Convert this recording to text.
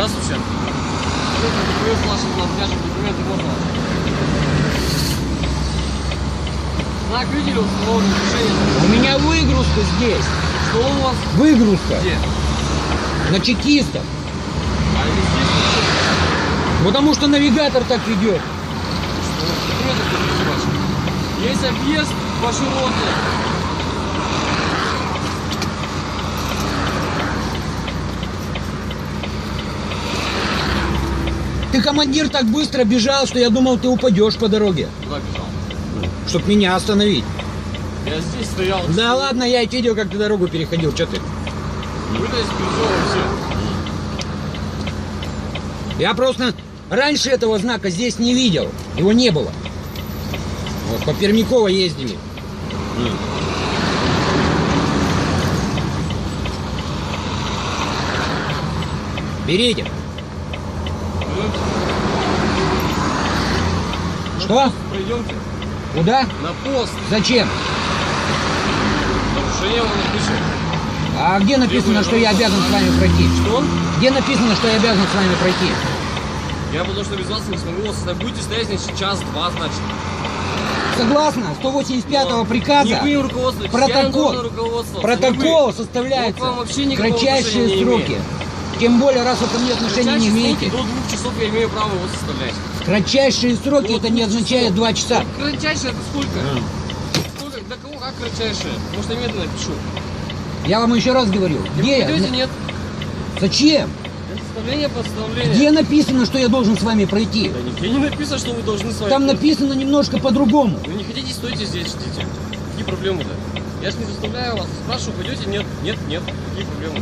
Здравствуйте. Документ ваших документы можно? Знак видели, установленное движение. У меня выгрузка здесь. Что у вас? Выгрузка. Где? На чекистов. А не здесь? Потому что навигатор так ведет. Документы покажите ваши. Есть объезд по широтной. Ты, командир, так быстро бежал, что я думал, ты упадешь по дороге. Куда бежал? Чтоб меня остановить. Я здесь стоял. Да ладно, я ведь видел, как ты дорогу переходил. Что ты? Вы здесь все. Я просто раньше этого знака здесь не видел. Его не было. Вот по Пермякова ездили. Берите. Что? Пройдемте. Куда? На пост. Зачем? Нарушение вам напишем. А где написано, что я обязан с вами пройти? Что? Где написано, что я обязан с вами пройти? Я потому что без вас не смогу вас остановить. Будете стоять здесь час-два, значит. Согласно 185-го приказа, Не вы руководствуетесь, я должен руководствоваться, протокол не вы. составляется Вот вам вообще никакого кратчайшие отношения не сроки. имеет. Тем более, раз вы ко мне отношения не имеете. До 2 часов я имею право его составлять. Кратчайшие сроки До это 2 не означает часов. 2 часа. Ну, кратчайшее это сколько? Сколько? Для кого как кратчайшее? Может, я медленно пишу. Я вам еще раз говорю. Где я? Пойдете, нет? Зачем? Составление постановления. Где написано, что я должен с вами пройти? Да нигде не написано, что вы должны с вами. Там написано немножко по-другому. Вы не хотите, стойте здесь, ждите. Какие проблемы-то? Я же не заставляю вас. Спрашиваю, пойдете? Нет, нет, нет. Какие проблемы?